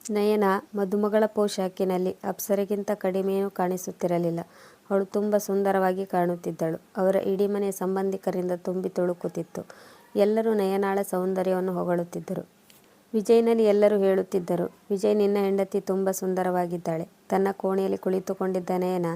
ನಯನ ಮದುಮಗಳ ಪೋಷಾಕಿನಲ್ಲಿ ಅಪ್ಸರೆಗಿಂತ ಕಡಿಮೆಯೂ ಕಾಣಿಸುತ್ತಿರಲಿಲ್ಲ. ಅವಳು ತುಂಬ ಸುಂದರವಾಗಿ ಕಾಣುತ್ತಿದ್ದಳು. ಅವರ ಇಡೀ ಮನೆ ಸಂಬಂಧಿಕರಿಂದ ತುಂಬಿ ತುಳುಕುತ್ತಿತ್ತು. ಎಲ್ಲರೂ ನಯನಾಳ ಸೌಂದರ್ಯವನ್ನು ಹೊಗಳುತ್ತಿದ್ದರು. ವಿಜಯ್ನಲ್ಲಿ ಎಲ್ಲರೂ ಹೇಳುತ್ತಿದ್ದರು, ವಿಜಯ್, ನಿನ್ನ ಹೆಂಡತಿ ತುಂಬ ಸುಂದರವಾಗಿದ್ದಾಳೆ. ತನ್ನ ಕೋಣೆಯಲ್ಲಿ ಕುಳಿತುಕೊಂಡಿದ್ದ ನಯನ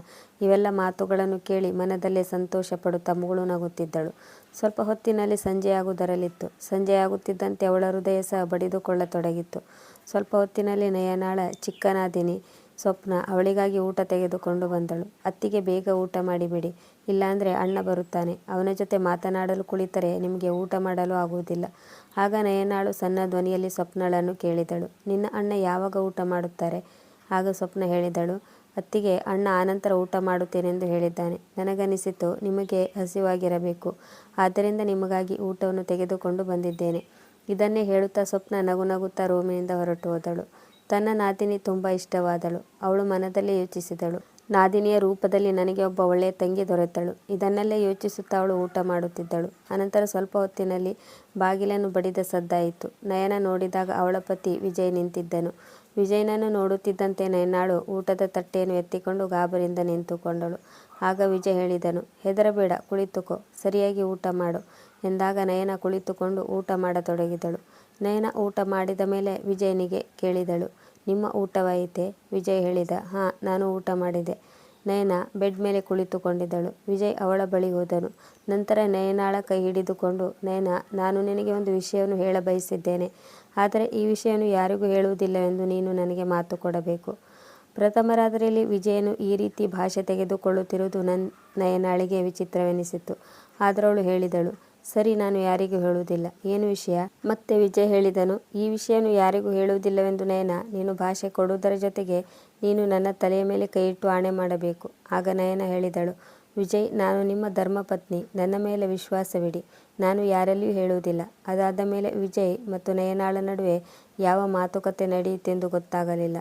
ಇವೆಲ್ಲ ಮಾತುಗಳನ್ನು ಕೇಳಿ ಮನದಲ್ಲೇ ಸಂತೋಷ ಪಡುತ್ತಾ ಮುಗುಳು ನಗುತ್ತಿದ್ದಳು. ಸ್ವಲ್ಪ ಹೊತ್ತಿನಲ್ಲಿ ಸಂಜೆಯಾಗುವುದರಲ್ಲಿತ್ತು. ಸಂಜೆಯಾಗುತ್ತಿದ್ದಂತೆ ಅವಳ ಹೃದಯ ಸಹ ಬಡಿದುಕೊಳ್ಳತೊಡಗಿತ್ತು. ಸ್ವಲ್ಪ ಹೊತ್ತಿನಲ್ಲಿ ನಯನಾಳ ಚಿಕ್ಕ ನಾದಿನಿ ಸ್ವಪ್ನ ಅವಳಿಗಾಗಿ ಊಟ ತೆಗೆದುಕೊಂಡು ಬಂದಳು. ಅತ್ತಿಗೆ, ಬೇಗ ಊಟ ಮಾಡಿಬಿಡಿ, ಇಲ್ಲಾಂದರೆ ಅಣ್ಣ ಬರುತ್ತಾನೆ. ಅವನ ಜೊತೆ ಮಾತನಾಡಲು ಕುಳಿತರೆ ನಿಮಗೆ ಊಟ ಮಾಡಲು ಆಗುವುದಿಲ್ಲ. ಆಗ ನಯನಾಳು ಸಣ್ಣ ಧ್ವನಿಯಲ್ಲಿ ಸ್ವಪ್ನಳನ್ನು ಕೇಳಿದಳು, ನಿನ್ನ ಅಣ್ಣ ಯಾವಾಗ ಊಟ ಮಾಡುತ್ತಾರೆ? ಆಗ ಸ್ವಪ್ನ ಹೇಳಿದಳು, ಅತ್ತಿಗೆ, ಅಣ್ಣ ಆನಂತರ ಊಟ ಮಾಡುತ್ತೇನೆಂದು ಹೇಳಿದ್ದಾನೆ. ನನಗನಿಸಿತು ನಿಮಗೆ ಹಸಿವಾಗಿರಬೇಕು, ಆದ್ದರಿಂದ ನಿಮಗಾಗಿ ಊಟವನ್ನು ತೆಗೆದುಕೊಂಡು ಬಂದಿದ್ದೇನೆ. ಇದನ್ನೇ ಹೇಳುತ್ತಾ ಸ್ವಪ್ನ ನಗು ನಗುತ್ತಾ ರೂಮಿನಿಂದ ಹೊರಟು ಹೋದಳು. ತನ್ನ ನಾದಿನಿ ತುಂಬ ಇಷ್ಟವಾದಳು. ಅವಳು ಮನದಲ್ಲೇ ಯೋಚಿಸಿದಳು, ನಾದಿನಿಯ ರೂಪದಲ್ಲಿ ನನಗೆ ಒಬ್ಬ ಒಳ್ಳೆಯ ತಂಗಿ ದೊರೆತಳು. ಇದನ್ನೆಲ್ಲ ಯೋಚಿಸುತ್ತಾ ಅವಳು ಊಟ ಮಾಡುತ್ತಿದ್ದಳು. ಅನಂತರ ಸ್ವಲ್ಪ ಹೊತ್ತಿನಲ್ಲಿ ಬಾಗಿಲನ್ನು ಬಡಿದ ಸದ್ದಾಯಿತು. ನಯನ ನೋಡಿದಾಗ ಅವಳ ಪತಿ ವಿಜಯ್ ನಿಂತಿದ್ದನು. ವಿಜಯನನ್ನು ನೋಡುತ್ತಿದ್ದಂತೆ ನಯನಾಳು ಊಟದ ತಟ್ಟೆಯನ್ನು ಎತ್ತಿಕೊಂಡು ಗಾಬರಿಯಿಂದ ನಿಂತುಕೊಂಡಳು. ಆಗ ವಿಜಯ್ ಹೇಳಿದನು, ಹೆದರಬೇಡ, ಕುಳಿತುಕೋ, ಸರಿಯಾಗಿ ಊಟ ಮಾಡು ಎಂದಾಗ ನಯನ ಕುಳಿತುಕೊಂಡು ಊಟ ಮಾಡತೊಡಗಿದಳು. ನಯನ ಊಟ ಮಾಡಿದ ಮೇಲೆ ವಿಜಯನಿಗೆ ಕೇಳಿದಳು, ನಿಮ್ಮ ಊಟವಾಯಿತೆ? ವಿಜಯ್ ಹೇಳಿದ, ಹಾಂ, ನಾನು ಊಟ ಮಾಡಿದೆ. ನಯನ ಬೆಡ್ ಮೇಲೆ ಕುಳಿತುಕೊಂಡಿದ್ದಳು. ವಿಜಯ್ ಅವಳ ಬಳಿ ಹೋದನು. ನಂತರ ನಯನಾಳ ಕೈ ಹಿಡಿದುಕೊಂಡು, ನಯನ, ನಾನು ನಿನಗೆ ಒಂದು ವಿಷಯವನ್ನು ಹೇಳಬಯಸಿದ್ದೇನೆ. ಆದರೆ ಈ ವಿಷಯವನ್ನು ಯಾರಿಗೂ ಹೇಳುವುದಿಲ್ಲವೆಂದು ನೀನು ನನಗೆ ಮಾತು ಕೊಡಬೇಕು. ಪ್ರಥಮ ರಾತ್ರಿಯಲ್ಲಿ ವಿಜಯನು ಈ ರೀತಿ ಭಾಷೆ ತೆಗೆದುಕೊಳ್ಳುತ್ತಿರುವುದು ನಯನಾಳಿಗೆ ವಿಚಿತ್ರವೆನಿಸಿತು. ಆದರೂ ಅವಳು ಹೇಳಿದಳು, ಸರಿ, ನಾನು ಯಾರಿಗೂ ಹೇಳುವುದಿಲ್ಲ. ಏನು ವಿಷಯ? ಮತ್ತೆ ವಿಜಯ್ ಹೇಳಿದನು, ಈ ವಿಷಯವನ್ನು ಯಾರಿಗೂ ಹೇಳುವುದಿಲ್ಲವೆಂದು ನಯನ, ನೀನು ಭಾಷೆ ಕೊಡುವುದರ ಜೊತೆಗೆ ನೀನು ನನ್ನ ತಲೆಯ ಮೇಲೆ ಕೈಯಿಟ್ಟು ಆಣೆ ಮಾಡಬೇಕು. ಆಗ ನಯನ ಹೇಳಿದಳು, ವಿಜಯ್, ನಾನು ನಿಮ್ಮ ಧರ್ಮಪತ್ನಿ, ನನ್ನ ಮೇಲೆ ವಿಶ್ವಾಸವಿಡಿ, ನಾನು ಯಾರಲ್ಲಿಯೂ ಹೇಳುವುದಿಲ್ಲ. ಅದಾದ ಮೇಲೆ ವಿಜಯ್ ಮತ್ತು ನಯನಾಳ ನಡುವೆ ಯಾವ ಮಾತುಕತೆ ನಡೆಯಿತೆಂದು ಗೊತ್ತಾಗಲಿಲ್ಲ.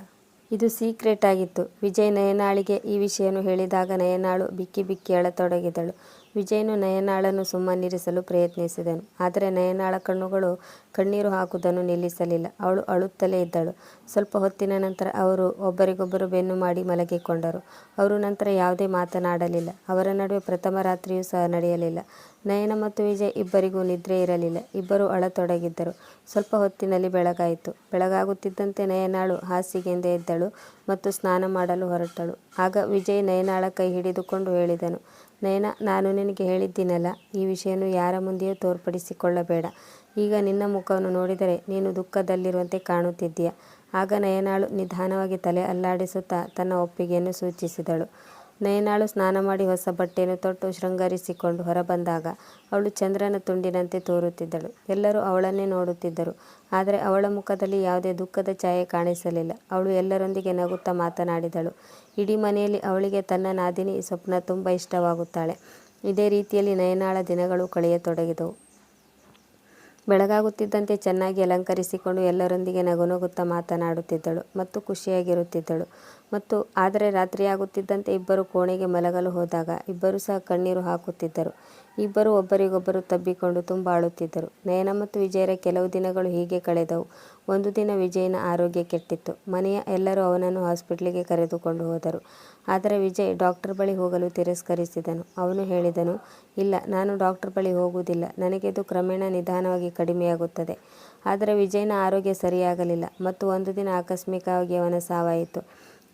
ಇದು ಸೀಕ್ರೆಟ್ ಆಗಿತ್ತು. ವಿಜಯ್ ನಯನಾಳಿಗೆ ಈ ವಿಷಯವನ್ನು ಹೇಳಿದಾಗ ನಯನಾಳು ಬಿಕ್ಕಿ ಬಿಕ್ಕಿ ಅಳತೊಡಗಿದಳು. ವಿಜಯನು ನಯನಾಳನ್ನು ಸುಮ್ಮನಿರಿಸಲು ಪ್ರಯತ್ನಿಸಿದನು. ಆದರೆ ನಯನಾಳ ಕಣ್ಣುಗಳು ಕಣ್ಣೀರು ಹಾಕುವುದನ್ನು ನಿಲ್ಲಿಸಲಿಲ್ಲ. ಅವಳು ಅಳುತ್ತಲೇ ಇದ್ದಳು. ಸ್ವಲ್ಪ ಹೊತ್ತಿನ ನಂತರ ಅವರು ಒಬ್ಬರಿಗೊಬ್ಬರು ಬೆನ್ನು ಮಾಡಿ ಮಲಗಿಕೊಂಡರು. ಅವರು ನಂತರ ಯಾವುದೇ ಮಾತನಾಡಲಿಲ್ಲ. ಅವರ ನಡುವೆ ಪ್ರಥಮ ರಾತ್ರಿಯೂ ಸಹ ನಡೆಯಲಿಲ್ಲ. ನಯನ ಮತ್ತು ವಿಜಯ್ ಇಬ್ಬರಿಗೂ ನಿದ್ರೆ ಇರಲಿಲ್ಲ. ಇಬ್ಬರೂ ಅಳತೊಡಗಿದ್ದರು. ಸ್ವಲ್ಪ ಹೊತ್ತಿನಲ್ಲಿ ಬೆಳಗಾಯಿತು. ಬೆಳಗಾಗುತ್ತಿದ್ದಂತೆ ನಯನಾಳು ಹಾಸಿಗೆಯಿಂದ ಎದ್ದಳು ಮತ್ತು ಸ್ನಾನ ಮಾಡಲು ಹೊರಟಳು. ಆಗ ವಿಜಯ್ ನಯನಾಳ ಕೈ ಹಿಡಿದುಕೊಂಡು ಹೇಳಿದನು, ನಯನ, ನಾನು ನಿನಗೆ ಹೇಳಿದ್ದೀನಲ್ಲ, ಈ ವಿಷಯವನ್ನು ಯಾರ ಮುಂದೆಯೂ ತೋರ್ಪಡಿಸಿಕೊಳ್ಳಬೇಡ. ಈಗ ನಿನ್ನ ಮುಖವನ್ನು ನೋಡಿದರೆ ನೀನು ದುಃಖದಲ್ಲಿರುವಂತೆ ಕಾಣುತ್ತಿದ್ದೀಯ. ಆಗ ನಯನಾಳು ನಿಧಾನವಾಗಿ ತಲೆ ಅಲ್ಲಾಡಿಸುತ್ತಾ ತನ್ನ ಒಪ್ಪಿಗೆಯನ್ನು ಸೂಚಿಸಿದಳು. ನಯನಾಳು ಸ್ನಾನ ಮಾಡಿ ಹೊಸ ಬಟ್ಟೆಯನ್ನು ತೊಟ್ಟು ಶೃಂಗರಿಸಿಕೊಂಡು ಹೊರಬಂದಾಗ ಅವಳು ಚಂದ್ರನ ತುಂಡಿನಂತೆ ತೋರುತ್ತಿದ್ದಳು. ಎಲ್ಲರೂ ಅವಳನ್ನೇ ನೋಡುತ್ತಿದ್ದರು. ಆದರೆ ಅವಳ ಮುಖದಲ್ಲಿ ಯಾವುದೇ ದುಃಖದ ಛಾಯೆ ಕಾಣಿಸಲಿಲ್ಲ. ಅವಳು ಎಲ್ಲರೊಂದಿಗೆ ನಗುತ್ತಾ ಮಾತನಾಡಿದಳು. ಇಡೀ ಮನೆಯಲ್ಲಿ ಅವಳಿಗೆ ತನ್ನ ನಾದಿನಿ ಸ್ವಪ್ನ ತುಂಬ ಇಷ್ಟವಾಗುತ್ತಾಳೆ. ಇದೇ ರೀತಿಯಲ್ಲಿ ನಯನಾಳ ದಿನಗಳು ಕಳೆಯತೊಡಗಿದವು. ಬೆಳಗಾಗುತ್ತಿದ್ದಂತೆ ಚೆನ್ನಾಗಿ ಅಲಂಕರಿಸಿಕೊಂಡು ಎಲ್ಲರೊಂದಿಗೆ ನಗುನಗುತ್ತಾ ಮಾತನಾಡುತ್ತಿದ್ದಳು ಮತ್ತು ಖುಷಿಯಾಗಿರುತ್ತಿದ್ದಳು. ಆದರೆ ರಾತ್ರಿಯಾಗುತ್ತಿದ್ದಂತೆ ಇಬ್ಬರು ಕೋಣೆಗೆ ಮಲಗಲು ಹೋದಾಗ ಇಬ್ಬರೂ ಸಹ ಕಣ್ಣೀರು ಹಾಕುತ್ತಿದ್ದರು. ಇಬ್ಬರೂ ಒಬ್ಬರಿಗೊಬ್ಬರು ತಬ್ಬಿಕೊಂಡು ತುಂಬ ಅಳುತ್ತಿದ್ದರು. ನಯನ ಮತ್ತು ವಿಜಯರ ಕೆಲವು ದಿನಗಳು ಹೀಗೆ ಕಳೆದವು. ಒಂದು ದಿನ ವಿಜಯನ ಆರೋಗ್ಯ ಕೆಟ್ಟಿತ್ತು. ಮನೆಯ ಎಲ್ಲರೂ ಅವನನ್ನು ಹಾಸ್ಪಿಟಲ್ಗೆ ಕರೆದುಕೊಂಡು ಹೋದರು. ಆದರೆ ವಿಜಯ್ ಡಾಕ್ಟರ್ ಬಳಿ ಹೋಗಲು ತಿರಸ್ಕರಿಸಿದನು. ಅವನು ಹೇಳಿದನು, ಇಲ್ಲ, ನಾನು ಡಾಕ್ಟರ್ ಬಳಿ ಹೋಗುವುದಿಲ್ಲ, ನನಗೆ ಇದು ಕ್ರಮೇಣ ನಿಧಾನವಾಗಿ ಕಡಿಮೆಯಾಗುತ್ತದೆ. ಆದರೆ ವಿಜಯನ ಆರೋಗ್ಯ ಸರಿಯಾಗಲಿಲ್ಲ ಮತ್ತು ಒಂದು ದಿನ ಆಕಸ್ಮಿಕವಾಗಿ ಅವನ ಸಾವಾಯಿತು.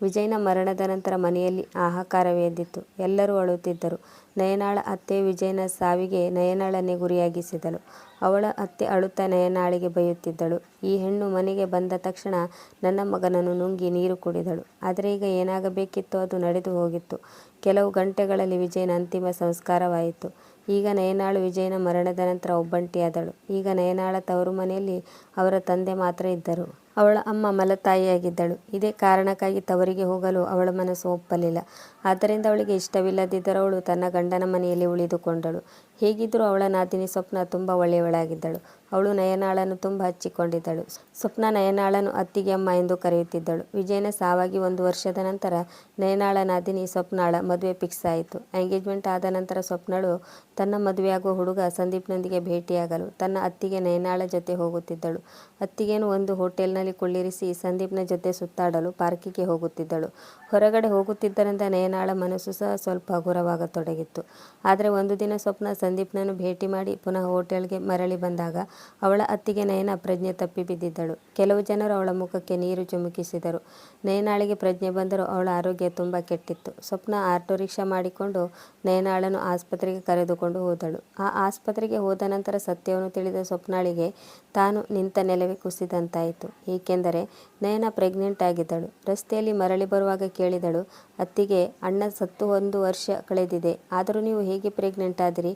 ವಿಜಯನ ಮರಣದ ನಂತರ ಮನೆಯಲ್ಲಿ ಹಾಹಾಕಾರವೇ ಎದ್ದಿತು. ಎಲ್ಲರೂ ಅಳುತ್ತಿದ್ದರು. ನಯನಾಳ ಅತ್ತೆ ವಿಜಯನ ಸಾವಿಗೆ ನಯನಾಳನ್ನೇ ಗುರಿಯಾಗಿಸಿದಳು. ಅವಳ ಅತ್ತೆ ಅಳುತ್ತಾ ನಯನಾಳಿಗೆ ಬೈಯುತ್ತಿದ್ದಳು, ಈ ಹೆಣ್ಣು ಮನೆಗೆ ಬಂದ ತಕ್ಷಣ ನನ್ನ ಮಗನನ್ನು ನುಂಗಿ ನೀರು ಕುಡಿದಳು. ಆದರೆ ಈಗ ಏನಾಗಬೇಕಿತ್ತೋ ಅದು ನಡೆದು ಹೋಗಿತ್ತು. ಕೆಲವು ಗಂಟೆಗಳಲ್ಲಿ ವಿಜಯನ ಅಂತಿಮ ಸಂಸ್ಕಾರವಾಯಿತು. ಈಗ ನಯನಾಳು ವಿಜಯನ ಮರಣದ ನಂತರ ಒಬ್ಬಂಟಿಯಾದಳು. ಈಗ ನಯನಾಳ ತವರು ಮನೆಯಲ್ಲಿ ಅವರ ತಂದೆ ಮಾತ್ರ ಇದ್ದರು. ಅವಳ ಅಮ್ಮ ಮಲತಾಯಿಯಾಗಿದ್ದಳು. ಇದೇ ಕಾರಣಕ್ಕಾಗಿ ತವರಿಗೆ ಹೋಗಲು ಅವಳ ಮನಸ್ಸು ಒಪ್ಪಲಿಲ್ಲ. ಆದ್ದರಿಂದ ಅವಳಿಗೆ ಇಷ್ಟವಿಲ್ಲದಿದ್ದರೂ ಅವಳು ತನ್ನ ಗಂಡನ ಮನೆಯಲ್ಲಿ ಉಳಿದುಕೊಂಡಳು. ಹೇಗಿದ್ದರೂ ಅವಳ ನಾದಿನಿ ಸ್ವಪ್ನ ತುಂಬ ಒಳ್ಳೆಯವಳಾಗಿದ್ದಳು. ಅವಳು ನಯನಾಳನ್ನು ತುಂಬ ಹಚ್ಚಿಕೊಂಡಿದ್ದಳು. ಸ್ವಪ್ನ ನಯನಾಳನ್ನು ಅತ್ತಿಗೆ ಅಮ್ಮ ಎಂದು ಕರೆಯುತ್ತಿದ್ದಳು. ವಿಜಯನ ಸಾವಾಗಿ 1 ವರ್ಷದ ನಂತರ ನಯನಾಳ ನಾದಿನಿ ಸ್ವಪ್ನಾಳ ಮದುವೆ ಫಿಕ್ಸ್ ಆಯಿತು. ಎಂಗೇಜ್ಮೆಂಟ್ ಆದ ನಂತರ ಸ್ವಪ್ನಳು ತನ್ನ ಮದುವೆಯಾಗುವ ಹುಡುಗ ಸಂದೀಪ್ನೊಂದಿಗೆ ಭೇಟಿಯಾಗಲು ತನ್ನ ಅತ್ತಿಗೆ ನಯನಾಳ ಜೊತೆ ಹೋಗುತ್ತಿದ್ದಳು. ಅತ್ತಿಗೆಯನ್ನು ಒಂದು ಹೋಟೆಲ್ನಲ್ಲಿ ಬೈಕ್ನಲ್ಲಿ ಕುಳ್ಳಿರಿಸಿ ಸಂದೀಪ್ನ ಜೊತೆ ಸುತ್ತಾಡಲು ಪಾರ್ಕಿಗೆ ಹೋಗುತ್ತಿದ್ದಳು. ಹೊರಗಡೆ ಹೋಗುತ್ತಿದ್ದರಿಂದ ನಯನಾಳ ಮನಸ್ಸು ಸಹ ಸ್ವಲ್ಪ ಹಗುರವಾಗತೊಡಗಿತ್ತು. ಆದರೆ ಒಂದು ದಿನ ಸ್ವಪ್ನ ಸಂದೀಪ್ನನ್ನು ಭೇಟಿ ಮಾಡಿ ಪುನಃ ಹೋಟೆಲ್ಗೆ ಮರಳಿ ಬಂದಾಗ ಅವಳ ಅತ್ತಿಗೆ ನಯನ ಪ್ರಜ್ಞೆ ತಪ್ಪಿ ಬಿದ್ದಿದ್ದಳು. ಕೆಲವು ಜನರು ಅವಳ ಮುಖಕ್ಕೆ ನೀರು ಚಿಮುಕಿಸಿದರು. ನಯನಾಳಿಗೆ ಪ್ರಜ್ಞೆ ಬಂದರೂ ಅವಳ ಆರೋಗ್ಯ ತುಂಬ ಕೆಟ್ಟಿತ್ತು. ಸ್ವಪ್ನ ಆಟೋ ರಿಕ್ಷಾ ಮಾಡಿಕೊಂಡು ನಯನಾಳನ್ನು ಆಸ್ಪತ್ರೆಗೆ ಕರೆದುಕೊಂಡು ಹೋದಳು. ಆ ಆಸ್ಪತ್ರೆಗೆ ಹೋದ ನಂತರ ಸತ್ಯವನ್ನು ತಿಳಿದ ಸ್ವಪ್ನಾಳಿಗೆ ತಾನು ನಿಂತ ನೆಲವೇ ಕುಸಿದಂತಾಯಿತು. ಏಕೆಂದರೆ ನಯನ ಪ್ರೆಗ್ನೆಂಟ್ ಆಗಿದ್ದಳು. ರಸ್ತೆಯಲ್ಲಿ ಮರಳಿ ಬರುವಾಗ ಕೇಳಿದಳು, ಅತ್ತಿಗೆ, ಅಣ್ಣ ಸತ್ತು 1 ವರ್ಷ ಕಳೆದಿದೆ, ಆದರೂ ನೀವು ಹೇಗೆ ಪ್ರೆಗ್ನೆಂಟ್ ಆದಿರಿ?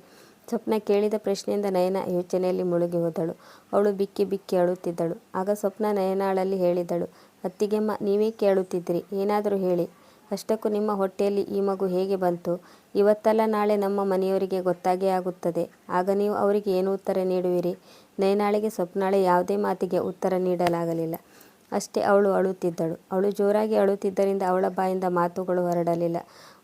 ಸ್ವಪ್ನ ಕೇಳಿದ ಪ್ರಶ್ನೆಯಿಂದ ನಯನ ಯೋಚನೆಯಲ್ಲಿ ಮುಳುಗಿ ಹೋದಳು. ಅವಳು ಬಿಕ್ಕಿ ಬಿಕ್ಕಿ ಅಳುತ್ತಿದ್ದಳು. ಆಗ ಸ್ವಪ್ನ ನಯನಾಳಲ್ಲಿ ಹೇಳಿದಳು, ಅತ್ತಿಗೆಮ್ಮ, ನೀವೇಕೆ ಅಳುತ್ತಿದ್ದೀರಿ? ಏನಾದರೂ ಹೇಳಿ. ಅಷ್ಟಕ್ಕೂ ನಿಮ್ಮ ಹೊಟ್ಟೆಯಲ್ಲಿ ಈ ಮಗು ಹೇಗೆ ಬಂತು? ಇವತ್ತಲ್ಲ ನಾಳೆ ನಮ್ಮ ಮನೆಯವರಿಗೆ ಗೊತ್ತಾಗೇ ಆಗುತ್ತದೆ. ಆಗ ನೀವು ಅವರಿಗೆ ಏನು ಉತ್ತರ ನೀಡುವಿರಿ? ನಯನಾಳಿಗೆ ಸ್ವಪ್ನಾಳ ಯಾವುದೇ ಮಾತಿಗೆ ಉತ್ತರ ನೀಡಲಾಗಲಿಲ್ಲ. ಅಷ್ಟೇ, ಅವಳು ಅಳುತ್ತಿದ್ದಳು. ಅವಳು ಜೋರಾಗಿ ಅಳುತ್ತಿದ್ದರಿಂದ ಅವಳ ಬಾಯಿಂದ ಮಾತುಗಳು ಹೊರಡಲಿಲ್ಲ.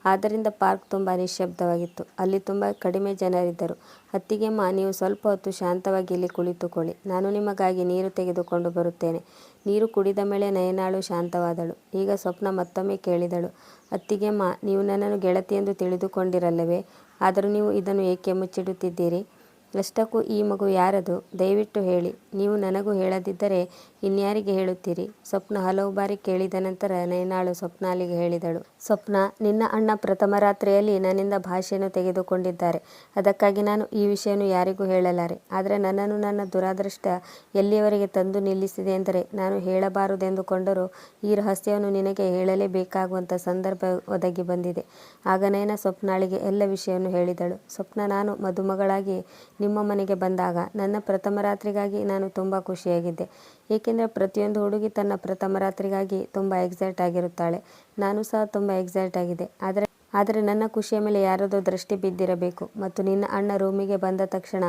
ಆದ್ದರಿಂದ ಪಾರ್ಕ್ ತುಂಬ ನಿಶ್ಶಬ್ದವಾಗಿತ್ತು. ಅಲ್ಲಿ ತುಂಬ ಕಡಿಮೆ ಜನರಿದ್ದರು. ಅತ್ತಿಗೆಮ್ಮ, ನೀವು ಸ್ವಲ್ಪ ಹೊತ್ತು ಶಾಂತವಾಗಿ ಇಲ್ಲಿ ಕುಳಿತುಕೊಳ್ಳಿ. ನಾನು ನಿಮಗಾಗಿ ನೀರು ತೆಗೆದುಕೊಂಡು ಬರುತ್ತೇನೆ. ನೀರು ಕುಡಿದ ಮೇಲೆ ನಯನಾಳು ಶಾಂತವಾದಳು. ಈಗ ಸ್ವಪ್ನ ಮತ್ತೊಮ್ಮೆ ಕೇಳಿದಳು, ಅತ್ತಿಗೆಮ್ಮ, ನೀವು ನನ್ನನ್ನು ಗೆಳತಿಯೆಂದು ತಿಳಿದುಕೊಂಡಿರಲ್ಲವೇ? ಆದರೂ ನೀವು ಇದನ್ನು ಏಕೆ ಮುಚ್ಚಿಡುತ್ತಿದ್ದೀರಿ? ಅಷ್ಟಕ್ಕೂ ಈ ಮಗು ಯಾರದು? ದಯವಿಟ್ಟು ಹೇಳಿ. ನೀವು ನನಗೂ ಹೇಳದಿದ್ದರೆ ಇನ್ಯಾರಿಗೆ ಹೇಳುತ್ತೀರಿ? ಸ್ವಪ್ನ ಹಲವು ಬಾರಿ ಕೇಳಿದ ನಂತರ ನಯನಾಳು ಸ್ವಪ್ನಾಳಿಗೆ ಹೇಳಿದಳು, ಸ್ವಪ್ನ, ನಿನ್ನ ಅಣ್ಣ ಪ್ರಥಮ ರಾತ್ರಿಯಲ್ಲಿ ನನ್ನಿಂದ ಭಾಷೆಯನ್ನು ತೆಗೆದುಕೊಂಡಿದ್ದಾರೆ. ಅದಕ್ಕಾಗಿ ನಾನು ಈ ವಿಷಯವನ್ನು ಯಾರಿಗೂ ಹೇಳಲಾರೆ. ಆದರೆ ನನ್ನನ್ನು ನನ್ನ ದುರಾದೃಷ್ಟ ಎಲ್ಲಿಯವರೆಗೆ ತಂದು ನಿಲ್ಲಿಸಿದೆ ಎಂದರೆ, ನಾನು ಹೇಳಬಾರದೆಂದುಕೊಂಡರೂ ಈ ರಹಸ್ಯವನ್ನು ನಿನಗೆ ಹೇಳಲೇಬೇಕಾಗುವಂಥ ಸಂದರ್ಭ ಒದಗಿ ಬಂದಿದೆ. ಆಗ ನಯನ ಸ್ವಪ್ನಾಳಿಗೆ ಎಲ್ಲ ವಿಷಯವನ್ನು ಹೇಳಿದಳು. ಸ್ವಪ್ನ, ನಾನು ಮದುಮಗಳಾಗಿ ನಿಮ್ಮ ಮನೆಗೆ ಬಂದಾಗ ನನ್ನ ಪ್ರಥಮ ರಾತ್ರಿಗಾಗಿ ನಾನು ತುಂಬ ಖುಷಿಯಾಗಿದ್ದೆ. ಏಕೆಂದರೆ ಪ್ರತಿಯೊಂದು ಹುಡುಗಿ ತನ್ನ ಪ್ರಥಮ ರಾತ್ರಿಗಾಗಿ ತುಂಬ ಎಕ್ಸೈಟ್ ಆಗಿರುತ್ತಾಳೆ. ನಾನು ಸಹ ತುಂಬ ಎಕ್ಸೈಟ್ ಆಗಿದೆ. ಆದರೆ ನನ್ನ ಖುಷಿಯ ಮೇಲೆ ಯಾರದೋ ದೃಷ್ಟಿ ಬಿದ್ದಿರಬೇಕು. ಮತ್ತು ನಿನ್ನ ಅಣ್ಣ ರೂಮಿಗೆ ಬಂದ ತಕ್ಷಣ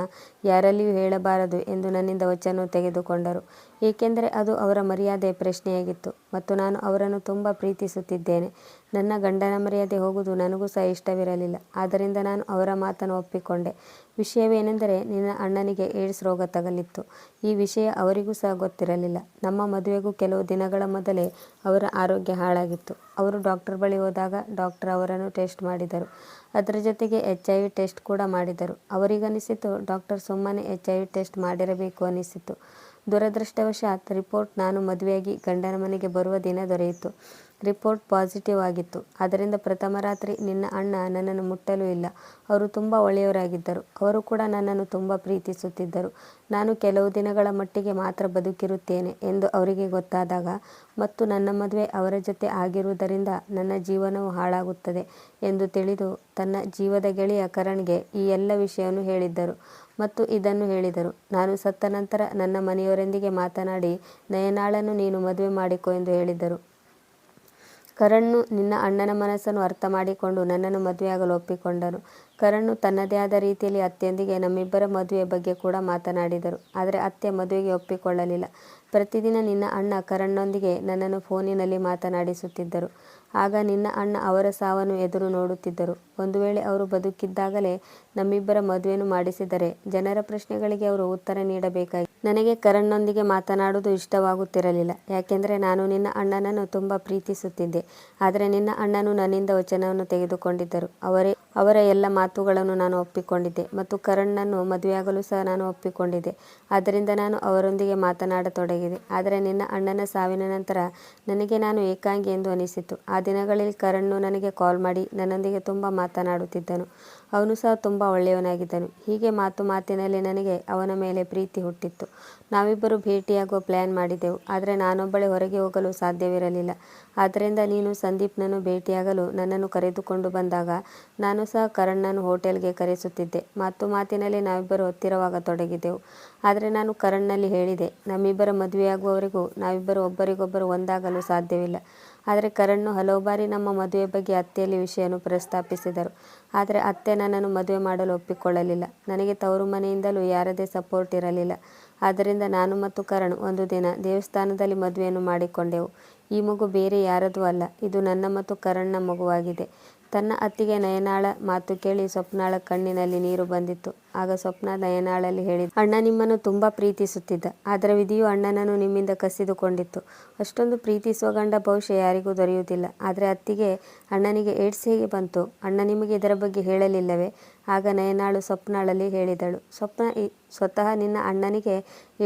ಯಾರಲ್ಲಿಯೂ ಹೇಳಬಾರದು ಎಂದು ನನ್ನಿಂದ ವಚನವನ್ನು ತೆಗೆದುಕೊಂಡರು. ಏಕೆಂದರೆ ಅದು ಅವರ ಮರ್ಯಾದೆಯ ಪ್ರಶ್ನೆಯಾಗಿತ್ತು ಮತ್ತು ನಾನು ಅವರನ್ನು ತುಂಬ ಪ್ರೀತಿಸುತ್ತಿದ್ದೇನೆ. ನನ್ನ ಗಂಡನ ಮರ್ಯಾದೆ ಹೋಗುವುದು ನನಗೂ ಸಹ ಇಷ್ಟವಿರಲಿಲ್ಲ. ಆದ್ದರಿಂದ ನಾನು ಅವರ ಮಾತನ್ನು ಒಪ್ಪಿಕೊಂಡೆ. ವಿಷಯವೇನೆಂದರೆ, ನಿನ್ನ ಅಣ್ಣನಿಗೆ ಏಡ್ಸ್ ರೋಗ ತಗುಲಿತ್ತು. ಈ ವಿಷಯ ಅವರಿಗೂ ಸಹ ಗೊತ್ತಿರಲಿಲ್ಲ. ನಮ್ಮ ಮದುವೆಗೂ ಕೆಲವು ದಿನಗಳ ಮೊದಲೇ ಅವರ ಆರೋಗ್ಯ ಹಾಳಾಗಿತ್ತು. ಅವರು ಡಾಕ್ಟರ್ ಬಳಿ ಹೋದಾಗ ಡಾಕ್ಟರ್ ಅವರನ್ನು ಟೆಸ್ಟ್ ಮಾಡಿದರು. ಅದರ ಜೊತೆಗೆ HIV ಟೆಸ್ಟ್ ಕೂಡ ಮಾಡಿದರು. ಅವರಿಗನಿಸಿತು ಡಾಕ್ಟರ್ ಸುಮ್ಮನೆ HIV ಟೆಸ್ಟ್ ಮಾಡಿರಬೇಕು ಅನಿಸಿತು. ದುರದೃಷ್ಟವಶಾತ್ ರಿಪೋರ್ಟ್ ನಾನು ಮದುವೆಯಾಗಿ ಗಂಡನ ಮನೆಗೆ ಬರುವ ದಿನ ದೊರೆಯಿತು. ರಿಪೋರ್ಟ್ ಪಾಸಿಟಿವ್ ಆಗಿತ್ತು. ಆದ್ದರಿಂದ ಪ್ರಥಮ ರಾತ್ರಿ ನಿನ್ನ ಅಣ್ಣ ನನ್ನನ್ನು ಮುಟ್ಟಲೂ ಇಲ್ಲ. ಅವರು ತುಂಬ ಒಳ್ಳೆಯವರಾಗಿದ್ದರು. ಅವರು ಕೂಡ ನನ್ನನ್ನು ತುಂಬ ಪ್ರೀತಿಸುತ್ತಿದ್ದರು. ನಾನು ಕೆಲವು ದಿನಗಳ ಮಟ್ಟಿಗೆ ಮಾತ್ರ ಬದುಕಿರುತ್ತೇನೆ ಎಂದು ಅವರಿಗೆ ಗೊತ್ತಾದಾಗ ಮತ್ತು ನನ್ನ ಮದುವೆ ಅವರ ಜೊತೆ ಆಗಿರುವುದರಿಂದ ನನ್ನ ಜೀವನವು ಹಾಳಾಗುತ್ತದೆ ಎಂದು ತಿಳಿದು ತನ್ನ ಜೀವದ ಗೆಳೆಯ ಕರಣ್ಗೆ ಈ ಎಲ್ಲ ವಿಷಯವನ್ನು ಹೇಳಿದ್ದರು ಮತ್ತು ಇದನ್ನು ಹೇಳಿದರು, ನಾನು ಸತ್ತ ನಂತರ ನನ್ನ ಮನೆಯವರೊಂದಿಗೆ ಮಾತನಾಡಿ ನಯನಾಳನ್ನು ನೀನು ಮದುವೆ ಮಾಡಿಕೊ ಎಂದು ಹೇಳಿದ್ದರು. ಕರಣ್ಣು ನಿನ್ನ ಅಣ್ಣನ ಮನಸ್ಸನ್ನು ಅರ್ಥ ಮಾಡಿಕೊಂಡು ನನ್ನನ್ನು ಮದುವೆಯಾಗಲು ಒಪ್ಪಿಕೊಂಡನು. ಕರಣ್ಣು ತನ್ನದೇ ಆದ ರೀತಿಯಲ್ಲಿ ಅತ್ತೆಯೊಂದಿಗೆ ನಮ್ಮಿಬ್ಬರ ಮದುವೆಯ ಬಗ್ಗೆ ಕೂಡ ಮಾತನಾಡಿದರು. ಆದರೆ ಅತ್ತೆ ಮದುವೆಗೆ ಒಪ್ಪಿಕೊಳ್ಳಲಿಲ್ಲ. ಪ್ರತಿದಿನ ನಿನ್ನ ಅಣ್ಣ ಕರಣ್ಣೊಂದಿಗೆ ನನ್ನನ್ನು ಫೋನಿನಲ್ಲಿ ಮಾತನಾಡಿಸುತ್ತಿದ್ದರು. ಆಗ ನಿನ್ನ ಅಣ್ಣ ಅವರ ಸಾವನ್ನು ಎದುರು ನೋಡುತ್ತಿದ್ದರು. ಒಂದು ವೇಳೆ ಅವರು ಬದುಕಿದ್ದಾಗಲೇ ನಮ್ಮಿಬ್ಬರ ಮದುವೆಯನ್ನು ಮಾಡಿಸಿದರೆ ಜನರ ಪ್ರಶ್ನೆಗಳಿಗೆ ಅವರು ಉತ್ತರ ನೀಡಬೇಕಾಗಿ ನನಗೆ ಕರಣ್ಣೊಂದಿಗೆ ಮಾತನಾಡುವುದು ಇಷ್ಟವಾಗುತ್ತಿರಲಿಲ್ಲ. ಯಾಕೆಂದರೆ ನಾನು ನಿನ್ನ ಅಣ್ಣನನ್ನು ತುಂಬ ಪ್ರೀತಿಸುತ್ತಿದ್ದೆ. ಆದರೆ ನಿನ್ನ ಅಣ್ಣನು ನನ್ನಿಂದ ವಚನವನ್ನು ತೆಗೆದುಕೊಂಡಿದ್ದರು. ಅವರ ಎಲ್ಲ ಮಾತುಗಳನ್ನು ನಾನು ಒಪ್ಪಿಕೊಂಡಿದ್ದೆ ಮತ್ತು ಕರಣ್ಣನ್ನು ಮದುವೆಯಾಗಲು ಸಹ ನಾನು ಒಪ್ಪಿಕೊಂಡಿದ್ದೆ. ಆದ್ದರಿಂದ ನಾನು ಅವರೊಂದಿಗೆ ಮಾತನಾಡತೊಡಗಿದೆ. ಆದರೆ ನಿನ್ನ ಅಣ್ಣನ ಸಾವಿನ ನಂತರ ನನಗೆ ನಾನು ಏಕಾಂಗಿ ಎಂದು ಅನಿಸಿತು. ಆ ದಿನಗಳಲ್ಲಿ ಕರಣ್ಣು ನನಗೆ ಕಾಲ್ ಮಾಡಿ ನನ್ನೊಂದಿಗೆ ತುಂಬ ಮಾತನಾಡುತ್ತಿದ್ದನು. ಅವನು ಸಹ ತುಂಬ ಒಳ್ಳೆಯವನಾಗಿದ್ದನು. ಹೀಗೆ ಮಾತಿನಲ್ಲಿ ನನಗೆ ಅವನ ಮೇಲೆ ಪ್ರೀತಿ ಹುಟ್ಟಿತ್ತು. ನಾವಿಬ್ಬರು ಭೇಟಿಯಾಗುವ ಪ್ಲ್ಯಾನ್ ಮಾಡಿದೆವು. ಆದರೆ ನಾನೊಬ್ಬಳೇ ಹೊರಗೆ ಹೋಗಲು ಸಾಧ್ಯವಿರಲಿಲ್ಲ. ಆದ್ದರಿಂದ ನೀನು ಸಂದೀಪ್ನನ್ನು ಭೇಟಿಯಾಗಲು ನನ್ನನ್ನು ಕರೆದುಕೊಂಡು ಬಂದಾಗ ನಾನು ಸಹ ಕರಣ್ಣನನ್ನು ಹೋಟೆಲ್ಗೆ ಕರೆಸುತ್ತಿದ್ದೆ. ಮಾತಿನಲ್ಲಿ ನಾವಿಬ್ಬರು ಹತ್ತಿರವಾಗತೊಡಗಿದೆವು. ಆದರೆ ನಾನು ಕರಣ್ನಲ್ಲಿ ಹೇಳಿದೆ, ನಮ್ಮಿಬ್ಬರ ಮದುವೆಯಾಗುವವರೆಗೂ ನಾವಿಬ್ಬರು ಒಬ್ಬರಿಗೊಬ್ಬರು ಒಂದಾಗಲು ಸಾಧ್ಯವಿಲ್ಲ. ಆದರೆ ಕರಣ್ಣು ಹಲವು ಬಾರಿ ನಮ್ಮ ಮದುವೆ ಬಗ್ಗೆ ಅತ್ತೆಯಲ್ಲಿ ವಿಷಯವನ್ನು ಪ್ರಸ್ತಾಪಿಸಿದರು. ಆದರೆ ಅತ್ತೆ ನನ್ನನ್ನು ಮದುವೆ ಮಾಡಲು ಒಪ್ಪಿಕೊಳ್ಳಲಿಲ್ಲ. ನನಗೆ ತವರು ಮನೆಯಿಂದಲೂ ಯಾರದೇ ಸಪೋರ್ಟ್ ಇರಲಿಲ್ಲ. ಆದ್ದರಿಂದ ನಾನು ಮತ್ತು ಕರಣ್ ಒಂದು ದಿನ ದೇವಸ್ಥಾನದಲ್ಲಿ ಮದುವೆಯನ್ನು ಮಾಡಿಕೊಂಡೆವು. ಈ ಮಗು ಬೇರೆ ಯಾರದೂ ಅಲ್ಲ. ಇದು ನನ್ನ ಮತ್ತು ಕರಣ್ನ ಮಗುವಾಗಿದೆ. ತನ್ನ ಅತ್ತಿಗೆ ನಯನಾಳ ಮಾತು ಕೇಳಿ ಸ್ವಪ್ನಾಳ ಕಣ್ಣಿನಲ್ಲಿ ನೀರು ಬಂದಿತ್ತು. ಆಗ ಸ್ವಪ್ನ ನಯನಾಳಲ್ಲಿ ಹೇಳಿದ, ಅಣ್ಣ ನಿಮ್ಮನ್ನು ತುಂಬ ಪ್ರೀತಿಸುತ್ತಿದ್ದ. ಆದರೆ ವಿಧಿಯು ಅಣ್ಣನನ್ನು ನಿಮ್ಮಿಂದ ಕಸಿದುಕೊಂಡಿತ್ತು. ಅಷ್ಟೊಂದು ಪ್ರೀತಿಸುವ ಗಂಡ ಬಹುಶಃ ಯಾರಿಗೂ ದೊರೆಯುವುದಿಲ್ಲ. ಆದರೆ ಅತ್ತಿಗೆ, ಅಣ್ಣನಿಗೆ ಏಡ್ಸ್ ಹೇಗೆ ಬಂತು? ಅಣ್ಣ ನಿಮಗೆ ಇದರ ಬಗ್ಗೆ ಹೇಳಲಿಲ್ಲವೇ? ಆಗ ನಯನಾಳು ಸ್ವಪ್ನಾಳಲ್ಲಿ ಹೇಳಿದಳು, ಸ್ವತಃ ನಿನ್ನ ಅಣ್ಣನಿಗೆ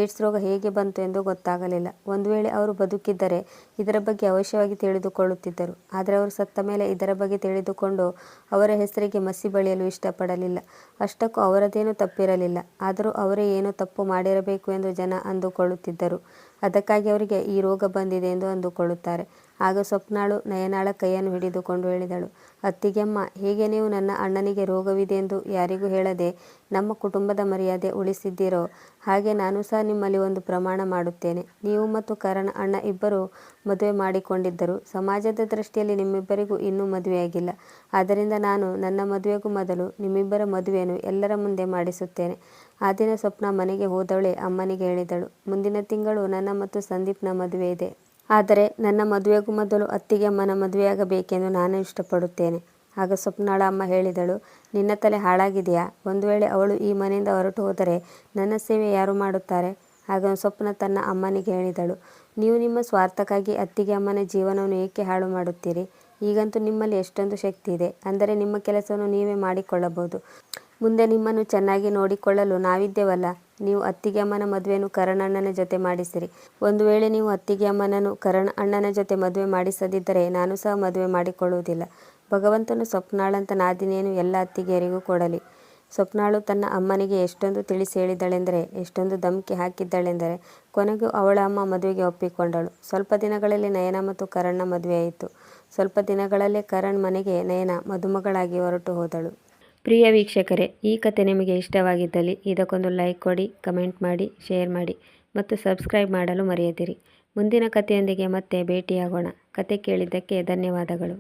ಏಡ್ಸ್ ರೋಗ ಹೇಗೆ ಬಂತು ಎಂದು ಗೊತ್ತಾಗಲಿಲ್ಲ. ಒಂದು ವೇಳೆ ಅವರು ಬದುಕಿದ್ದರೆ ಇದರ ಬಗ್ಗೆ ಅವಶ್ಯವಾಗಿ ತಿಳಿದುಕೊಳ್ಳುತ್ತಿದ್ದರು. ಆದರೆ ಅವರು ಸತ್ತ ಮೇಲೆ ಇದರ ಬಗ್ಗೆ ತಿಳಿದುಕೊಂಡು ಅವರ ಹೆಸರಿಗೆ ಮಸಿ ಬಳಿಯಲು ಇಷ್ಟಪಡಲಿಲ್ಲ. ಅಷ್ಟಕ್ಕೂ ಅವರದೇನೂ ತಪ್ಪಿರಲಿಲ್ಲ. ಆದರೂ ಅವರೇ ಏನೋ ತಪ್ಪು ಮಾಡಿರಬೇಕು ಎಂದು ಜನ ಅಂದುಕೊಳ್ಳುತ್ತಿದ್ದರು. ಅದಕ್ಕಾಗಿ ಅವರಿಗೆ ಈ ರೋಗ ಬಂದಿದೆ ಎಂದು ಅಂದುಕೊಳ್ಳುತ್ತಾರೆ. ಆಗ ಸ್ವಪ್ನಾಳು ನಯನಾಳ ಕೈಯನ್ನು ಹಿಡಿದುಕೊಂಡು ಹೇಳಿದಳು, ಅತ್ತಿಗೆಮ್ಮ, ಹೇಗೆ ನೀವು ನನ್ನ ಅಣ್ಣನಿಗೆ ರೋಗವಿದೆ ಎಂದು ಯಾರಿಗೂ ಹೇಳದೆ ನಮ್ಮ ಕುಟುಂಬದ ಮರ್ಯಾದೆ ಉಳಿಸಿದ್ದೀರೋ ಹಾಗೆ ನಾನು ಸಹ ನಿಮ್ಮಲ್ಲಿ ಒಂದು ಪ್ರಮಾಣ ಮಾಡುತ್ತೇನೆ. ನೀವು ಮತ್ತು ಕರಣ್ ಅಣ್ಣ ಇಬ್ಬರು ಮದುವೆ ಮಾಡಿಕೊಂಡಿದ್ದರು. ಸಮಾಜದ ದೃಷ್ಟಿಯಲ್ಲಿ ನಿಮ್ಮಿಬ್ಬರಿಗೂ ಇನ್ನೂ ಮದುವೆಯಾಗಿಲ್ಲ. ಆದ್ದರಿಂದ ನಾನು ನನ್ನ ಮದುವೆಗೂ ಮೊದಲು ನಿಮ್ಮಿಬ್ಬರ ಮದುವೆಯನ್ನು ಎಲ್ಲರ ಮುಂದೆ ಮಾಡಿಸುತ್ತೇನೆ. ಆ ದಿನ ಸ್ವಪ್ನ ಮನೆಗೆ ಹೋದವಳೆ ಅಮ್ಮನಿಗೆ ಹೇಳಿದಳು, ಮುಂದಿನ ತಿಂಗಳು ನನ್ನ ಮತ್ತು ಸಂದೀಪ್ನ ಮದುವೆ ಇದೆ. ಆದರೆ ನನ್ನ ಮದುವೆಗೂ ಮೊದಲು ಅತ್ತಿಗೆಮ್ಮನ ಮದುವೆಯಾಗಬೇಕೆಂದು ನಾನು ಇಷ್ಟಪಡುತ್ತೇನೆ. ಆಗ ಸ್ವಪ್ನಾಳ ಅಮ್ಮ ಹೇಳಿದಳು, ನಿನ್ನ ತಲೆ ಹಾಳಾಗಿದೆಯಾ? ಒಂದು ವೇಳೆ ಅವಳು ಈ ಮನೆಯಿಂದ ಹೊರಟು ಹೋದರೆ ನನ್ನ ಸೇವೆ ಯಾರು ಮಾಡುತ್ತಾರೆ? ಆಗ ಸ್ವಪ್ನ ತನ್ನ ಅಮ್ಮನಿಗೆ ಹೇಳಿದಳು, ನೀವು ನಿಮ್ಮ ಸ್ವಾರ್ಥಕ್ಕಾಗಿ ಅತ್ತಿಗೆ ಅಮ್ಮನ ಜೀವನವನ್ನು ಏಕೆ ಹಾಳು ಮಾಡುತ್ತೀರಿ? ಈಗಂತೂ ನಿಮ್ಮಲ್ಲಿ ಎಷ್ಟೊಂದು ಶಕ್ತಿ ಇದೆ. ಅಂದರೆ ನಿಮ್ಮ ಕೆಲಸವನ್ನು ನೀವೇ ಮಾಡಿಕೊಳ್ಳಬಹುದು. ಮುಂದೆ ನಿಮ್ಮನ್ನು ಚೆನ್ನಾಗಿ ನೋಡಿಕೊಳ್ಳಲು ನಾವಿದ್ದೇವಲ್ಲ. ನೀವು ಅತ್ತಿಗೆ ಅಮ್ಮನ ಮದುವೆಯನ್ನು ಕರಣ್ ಅಣ್ಣನ ಜೊತೆ ಮಾಡಿಸಿರಿ. ಒಂದು ವೇಳೆ ನೀವು ಅತ್ತಿಗೆ ಅಮ್ಮನನ್ನು ಕರಣ್ ಅಣ್ಣನ ಜೊತೆ ಮದುವೆ ಮಾಡಿಸದಿದ್ದರೆ ನಾನು ಸಹ ಮದುವೆ ಮಾಡಿಕೊಳ್ಳುವುದಿಲ್ಲ. ಭಗವಂತನು ಸ್ವಪ್ನಾಳಂತ ನಾದಿನಿಯನ್ನು ಎಲ್ಲ ಅತ್ತಿಗೆಯರಿಗೂ ಕೊಡಲಿ. ಸ್ವಪ್ನಾಳು ತನ್ನ ಅಮ್ಮನಿಗೆ ಎಷ್ಟೊಂದು ತಿಳಿಸಿ ಹೇಳಿದಳೆಂದರೆ, ಎಷ್ಟೊಂದು ಧಮಕಿ ಹಾಕಿದ್ದಳೆಂದರೆ ಕೊನೆಗೂ ಅವಳ ಅಮ್ಮ ಮದುವೆಗೆ ಒಪ್ಪಿಕೊಂಡಳು. ಸ್ವಲ್ಪ ದಿನಗಳಲ್ಲಿ ನಯನ ಮತ್ತು ಕರಣ್ನ ಮದುವೆಯಾಯಿತು. ಸ್ವಲ್ಪ ದಿನಗಳಲ್ಲೇ ಕರಣ್ ಮನೆಗೆ ನಯನ ಮದುಮಗಳಾಗಿ ಹೊರಟು ಹೋದಳು. ಪ್ರಿಯ ವೀಕ್ಷಕರೇ, ಈ ಕತೆ ನಿಮಗೆ ಇಷ್ಟವಾಗಿದ್ದಲ್ಲಿ ಇದಕ್ಕೊಂದು ಲೈಕ್ ಕೊಡಿ, ಕಮೆಂಟ್ ಮಾಡಿ, ಶೇರ್ ಮಾಡಿ ಮತ್ತು ಸಬ್ಸ್ಕ್ರೈಬ್ ಮಾಡಲು ಮರೆಯದಿರಿ. ಮುಂದಿನ ಕಥೆಯೊಂದಿಗೆ ಮತ್ತೆ ಭೇಟಿಯಾಗೋಣ. ಕತೆ ಕೇಳಿದ್ದಕ್ಕೆ ಧನ್ಯವಾದಗಳು.